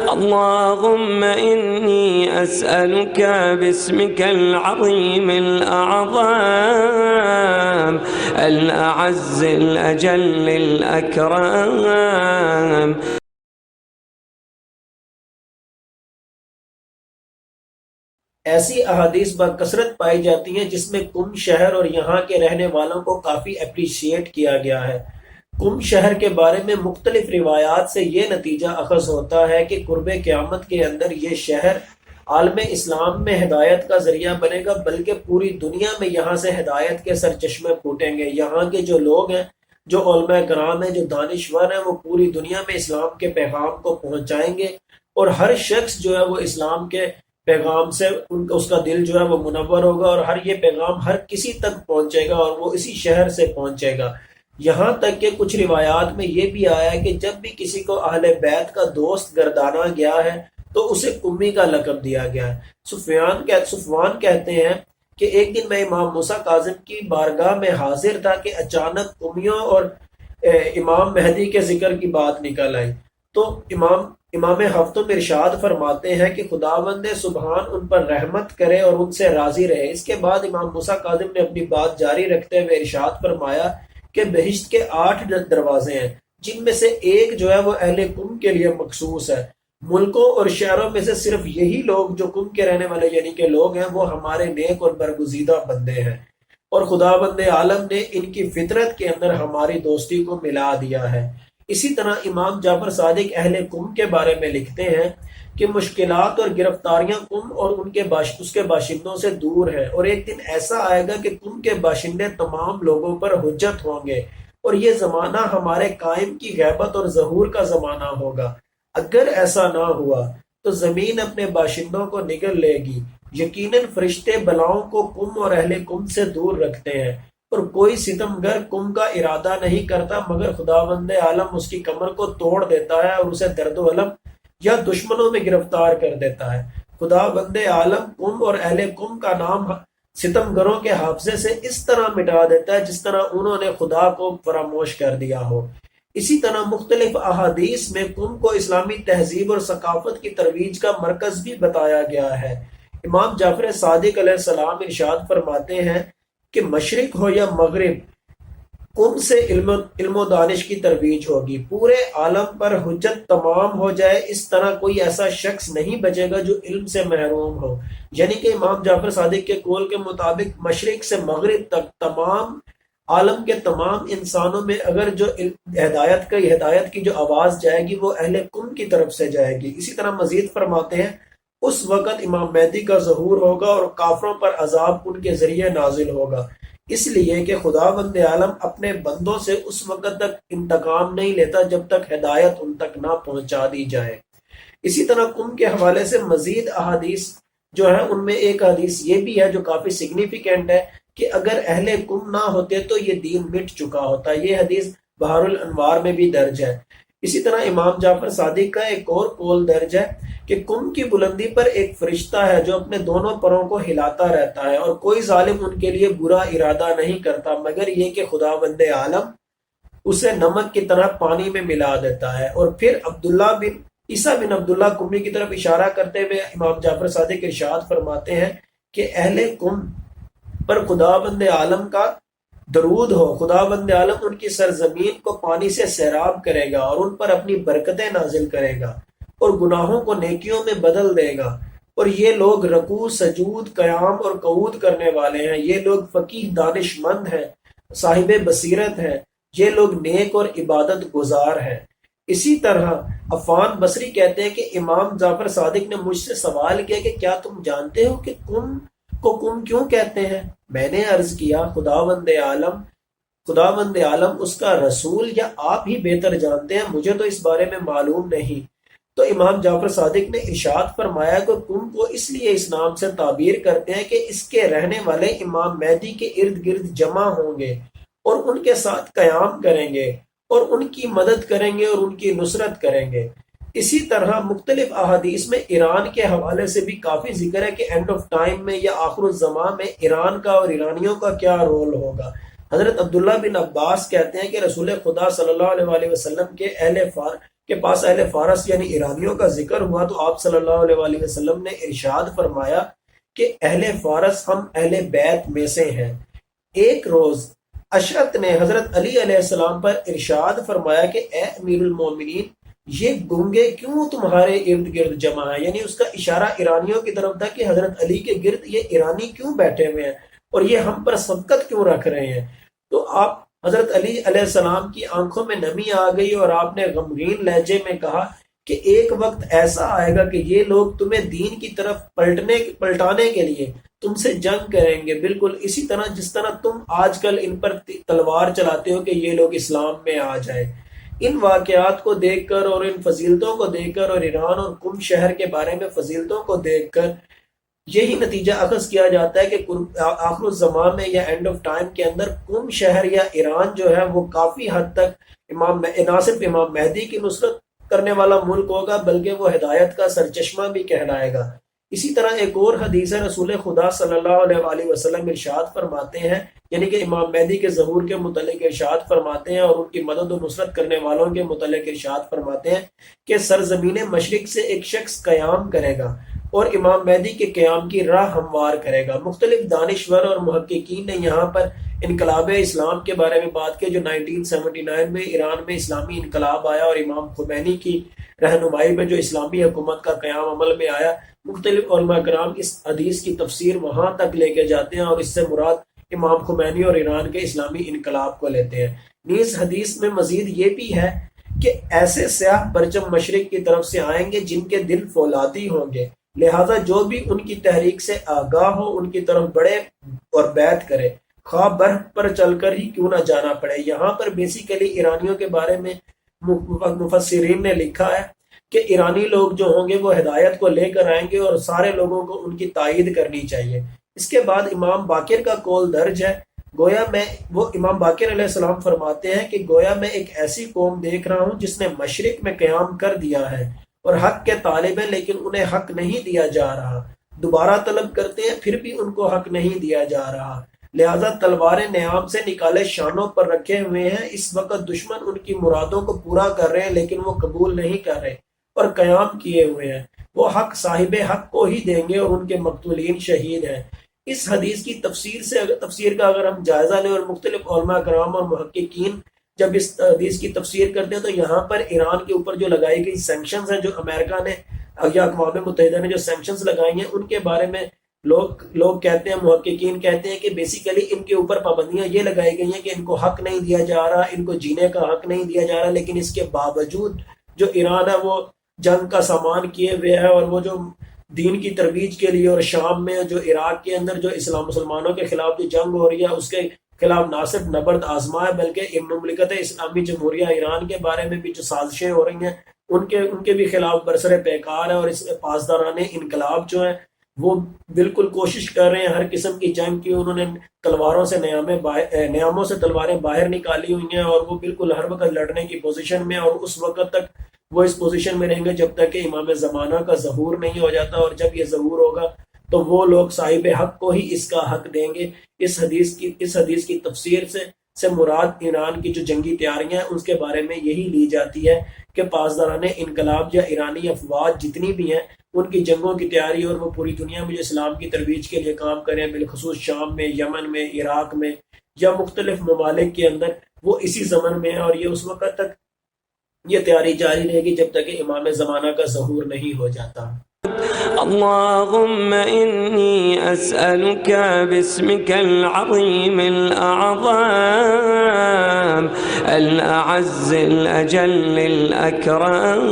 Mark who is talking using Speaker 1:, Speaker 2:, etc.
Speaker 1: اللهم إني أسألك باسمك العظيم الأعظم الأعز الأجل الأكرم.
Speaker 2: ایسی احادیث بکثرت پائی جاتی ہیں جس میں کم شہر اور یہاں کے رہنے والوں کو کافی اپریشیٹ کیا گیا ہے۔ کم شہر کے بارے میں مختلف روایات سے یہ نتیجہ اخذ ہوتا ہے کہ قرب قیامت کے اندر یہ شہر عالم اسلام میں ہدایت کا ذریعہ بنے گا، بلکہ پوری دنیا میں یہاں سے ہدایت کے سرچشمے پھوٹیں گے۔ یہاں کے جو لوگ ہیں، جو علماء کرام ہیں، جو دانشور ہیں، وہ پوری دنیا میں اسلام کے پیغام کو پہنچائیں گے، اور ہر شخص جو ہے وہ اسلام کے پیغام سے اس کا دل جو ہے وہ منور ہوگا، اور ہر یہ پیغام ہر کسی تک پہنچے گا، اور وہ اسی شہر سے پہنچے گا۔ یہاں تک کہ کچھ روایات میں یہ بھی آیا ہے کہ جب بھی کسی کو اہل بیت کا دوست گردانا گیا ہے تو اسے کمی کا لقب دیا گیا ہے۔ صفوان کہتے ہیں کہ ایک دن میں امام موسیٰ کاظم کی بارگاہ میں حاضر تھا کہ اچانک کمیوں اور امام مہدی کے ذکر کی بات نکل آئی، تو امام ہفتم ارشاد فرماتے ہیں کہ خداوند سبحان ان پر رحمت کرے اور ان سے راضی رہے۔ اس کے بعد امام موسیٰ کاظم نے اپنی بات جاری رکھتے ہوئے ارشاد فرمایا کہ بہشت کے 8 دروازے ہیں، جن میں سے ایک جو ہے وہ اہل کم کے لیے مخصوص ہے۔ ملکوں اور شہروں میں سے صرف یہی لوگ جو کم کے رہنے والے یعنی کہ لوگ ہیں، وہ ہمارے نیک اور برگزیدہ بندے ہیں، اور خداوند عالم نے ان کی فطرت کے اندر ہماری دوستی کو ملا دیا ہے۔ اسی طرح امام جعفر صادق اہل کم کے بارے میں لکھتے ہیں کہ مشکلات اور گرفتاریاں کم اور اس کے باشندوں سے دور ہیں، اور ایک دن ایسا آئے گا کہ کم کے باشندے تمام لوگوں پر حجت ہوں گے، اور یہ زمانہ ہمارے قائم کی غیبت اور ظہور کا زمانہ ہوگا۔ اگر ایسا نہ ہوا تو زمین اپنے باشندوں کو نگل لے گی۔ یقیناً فرشتے بلاؤں کو کم اور اہل کم سے دور رکھتے ہیں، اور کوئی ستمگر کم کا ارادہ نہیں کرتا مگر خداوند عالم اس کی کمر کو توڑ دیتا ہے اور اسے درد و الم یا دشمنوں میں گرفتار کر دیتا ہے۔ خداوند عالم کم اور اہل کم کا نام ستمگروں کے حافظے سے اس طرح مٹا دیتا ہے جس طرح انہوں نے خدا کو فراموش کر دیا ہو۔ اسی طرح مختلف احادیث میں کم کو اسلامی تہذیب اور ثقافت کی ترویج کا مرکز بھی بتایا گیا ہے۔ امام جعفر صادق علیہ السلام ارشاد فرماتے ہیں کہ مشرق ہو یا مغرب، کم سے علم و دانش کی ترویج ہوگی، پورے عالم پر حجت تمام ہو جائے، اس طرح کوئی ایسا شخص نہیں بچے گا جو علم سے محروم ہو۔ یعنی کہ امام جعفر صادق کے قول کے مطابق مشرق سے مغرب تک تمام عالم کے تمام انسانوں میں اگر جو ہدایت کی جو آواز جائے گی وہ اہل کم کی طرف سے جائے گی۔ اسی طرح مزید فرماتے ہیں اس وقت امام مہدی کا ظہور ہوگا اور کافروں پر عذاب ان کے ذریعے نازل ہوگا، اس لیے کہ خداوند عالم اپنے بندوں سے اس وقت تک انتقام نہیں لیتا جب تک ہدایت ان تک نہ پہنچا دی جائے۔ اسی طرح کم کے حوالے سے مزید احادیث جو ہے ان میں ایک حدیث یہ بھی ہے جو کافی سگنیفیکینٹ ہے کہ اگر اہل کم نہ ہوتے تو یہ دین مٹ چکا ہوتا۔ یہ حدیث بحر الانوار میں بھی درج ہے۔ اسی طرح امام جعفر صادق کا ایک اور قول درج ہے کہ کم کی بلندی پر ایک فرشتہ ہے جو اپنے دونوں پروں کو ہلاتا رہتا ہے، اور کوئی ظالم ان کے لیے برا ارادہ نہیں کرتا مگر یہ کہ خداوند عالم اسے نمک کی طرح پانی میں ملا دیتا ہے۔ اور پھر عیسیٰ بن عبداللہ کمی کی طرف اشارہ کرتے ہوئے امام جعفر صادق ارشاد فرماتے ہیں کہ اہل کم پر خداوند عالم کا درود ہو، خداوند عالم ان کی سرزمین کو پانی سے سیراب کرے گا اور ان پر اپنی برکتیں نازل کرے گا اور گناہوں کو نیکیوں میں بدل دے گا، اور یہ لوگ رکوع، سجود، قیام اور قعود کرنے والے ہیں، یہ لوگ فقیہ، دانش مند ہیں، صاحب بصیرت ہیں، یہ لوگ نیک اور عبادت گزار ہیں۔ اسی طرح عفان بصری کہتے ہیں کہ امام جعفر صادق نے مجھ سے سوال کیا کہ کیا تم جانتے ہو کہ کم کو کم کیوں کہتے ہیں؟ میں نے عرض کیا خداوند عالم اس کا رسول یا آپ ہی بہتر جانتے ہیں، مجھے تو اس بارے میں معلوم نہیں۔ تو امام جعفر صادق نے ارشاد فرمایا کہ کم کو اس لیے اس نام سے تعبیر کرتے ہیں کہ اس کے رہنے والے امام مہدی کے ارد گرد جمع ہوں گے اور ان کے ساتھ قیام کریں گے اور ان کی مدد کریں گے اور ان کی نصرت کریں گے۔ اسی طرح مختلف احادیث میں ایران کے حوالے سے بھی کافی ذکر ہے کہ اینڈ آف ٹائم میں یا آخر الزمان میں ایران کا اور ایرانیوں کا کیا رول ہوگا۔ حضرت عبداللہ بن عباس کہتے ہیں کہ رسول خدا صلی اللہ علیہ وسلم کے کے پاس اہل فارس یعنی ایرانیوں کا ذکر ہوا تو آپ صلی اللہ علیہ وآلہ وسلم نے ارشاد فرمایا کہ اہل فارس ہم اہل بیت میں سے ہیں۔ ایک روز اشعت نے حضرت علی علیہ السلام پر ارشاد فرمایا کہ اے امیر المومنین، یہ گونگے کیوں تمہارے ارد گرد جمع ہیں؟ یعنی اس کا اشارہ ایرانیوں کی طرف تھا کہ حضرت علی کے گرد یہ ایرانی کیوں بیٹھے ہوئے ہیں اور یہ ہم پر سبقت کیوں رکھ رہے ہیں؟ تو آپ حضرت علی علیہ السلام کی آنکھوں میں نمی آ گئی اور آپ نے غمگین لہجے میں کہا کہ ایک وقت ایسا آئے گا کہ یہ لوگ تمہیں دین کی طرف پلٹانے کے لیے تم سے جنگ کریں گے، بالکل اسی طرح جس طرح تم آج کل ان پر تلوار چلاتے ہو کہ یہ لوگ اسلام میں آ جائیں۔ ان واقعات کو دیکھ کر اور ان فضیلتوں کو دیکھ کر اور ایران اور قم شہر کے بارے میں فضیلتوں کو دیکھ کر یہی نتیجہ اخذ کیا جاتا ہے کہ آخر الزمان میں یا اینڈ آف ٹائم کے اندر قم شہر یا ایران جو ہے وہ کافی حد تک نہ صرف امام مہدی کی نصرت کرنے والا ملک ہوگا بلکہ وہ ہدایت کا سرچشمہ بھی کہلائے گا۔ اسی طرح ایک اور حدیث رسول خدا صلی اللہ علیہ وآلہ وسلم ارشاد فرماتے ہیں، یعنی کہ امام مہدی کے ظہور کے متعلق ارشاد فرماتے ہیں اور ان کی مدد و نصرت کرنے والوں کے متعلق ارشاد فرماتے ہیں کہ سرزمین مشرق سے ایک شخص قیام کرے گا اور امام مہدی کے قیام کی راہ ہموار کرے گا۔ مختلف دانشور اور محققین نے یہاں پر انقلاب اسلام کے بارے میں بات کی جو 1979 میں ایران میں اسلامی انقلاب آیا اور امام خمینی کی رہنمائی میں جو اسلامی حکومت کا قیام عمل میں آیا۔ مختلف علماء کرام اس حدیث کی تفسیر وہاں تک لے کے جاتے ہیں اور اس سے مراد امام خمینی اور ایران کے اسلامی انقلاب کو لیتے ہیں۔ نیز حدیث میں مزید یہ بھی ہے کہ ایسے سیاہ پرچم مشرق کی طرف سے آئیں گے جن کے دل فولادی ہوں گے، لہذا جو بھی ان کی تحریک سے آگاہ ہو ان کی طرف بڑھے اور بیعت کرے، خواہ برف پر چل کر ہی کیوں نہ جانا پڑے۔ یہاں پر بیسیکلی ایرانیوں کے بارے میں مفسرین نے لکھا ہے کہ ایرانی لوگ جو ہوں گے وہ ہدایت کو لے کر آئیں گے اور سارے لوگوں کو ان کی تائید کرنی چاہیے۔ اس کے بعد امام باقر کا قول درج ہے، گویا میں وہ امام باقر علیہ السلام فرماتے ہیں کہ گویا میں ایک ایسی قوم دیکھ رہا ہوں جس نے مشرق میں قیام کر دیا ہے اور حق کے طالب ہیں لیکن انہیں حق نہیں دیا جا رہا، دوبارہ طلب کرتے ہیں پھر بھی ان کو حق نہیں دیا جا رہا، لہذا تلواریں نیام سے نکالے شانوں پر رکھے ہوئے ہیں۔ اس وقت دشمن ان کی مرادوں کو پورا کر رہے ہیں لیکن وہ قبول نہیں کر رہے اور قیام کیے ہوئے ہیں، وہ حق صاحب حق کو ہی دیں گے اور ان کے مقتولین شہید ہیں۔ اس حدیث کی تفسیر کا اگر ہم جائزہ لیں اور مختلف علماء کرام اور محققین جب اس حدیث کی تفسیر کرتے ہیں تو یہاں پر ایران کے اوپر جو لگائی گئی سینکشنز ہیں، جو امریکہ نے یا اقوام متحدہ نے جو سینکشنز لگائی ہیں، ان کے بارے میں لوگ کہتے ہیں، محققین کہتے ہیں کہ بیسیکلی ان کے اوپر پابندیاں یہ لگائی گئی ہیں کہ ان کو حق نہیں دیا جا رہا، ان کو جینے کا حق نہیں دیا جا رہا، لیکن اس کے باوجود جو ایران ہے وہ جنگ کا سامان کیے ہوئے ہے اور وہ جو دین کی ترویج کے لیے اور شام میں جو عراق کے اندر جو مسلمانوں کے خلاف جو جنگ ہو رہی ہے اس کے خلاف نہ صرف نبرد آزما ہے بلکہ مملکت اسلامی جمہوریہ ایران کے بارے میں بھی جو سازشیں ہو رہی ہیں ان کے بھی خلاف برسر پیکار ہے، اور اس پاسداران انقلاب جو ہیں وہ بالکل کوشش کر رہے ہیں ہر قسم کی جنگ کی۔ انہوں نے تلواروں سے نیاموں سے تلواریں باہر نکالی ہوئی ہیں اور وہ بالکل ہر وقت لڑنے کی پوزیشن میں، اور اس وقت تک وہ اس پوزیشن میں رہیں گے جب تک کہ امام زمانہ کا ظہور نہیں ہو جاتا، اور جب یہ ظہور ہوگا تو وہ لوگ صاحب حق کو ہی اس کا حق دیں گے۔ اس حدیث کی تفسیر سے مراد ایران کی جو جنگی تیاریاں ہیں اس کے بارے میں یہی لی جاتی ہے کہ پاسداران انقلاب یا ایرانی افواج جتنی بھی ہیں ان کی جنگوں کی تیاری اور وہ پوری دنیا میں جو اسلام کی ترویج کے لیے کام کریں، بالخصوص شام میں، یمن میں، عراق میں یا مختلف ممالک کے اندر، وہ اسی زمن میں ہے اور یہ اس وقت تک یہ تیاری جاری رہے گی جب تک کہ امام زمانہ کا ظہور نہیں ہو جاتا۔
Speaker 1: اللهم إني أسألك باسمك العظيم الأعظم الأعز الأجل الأكرم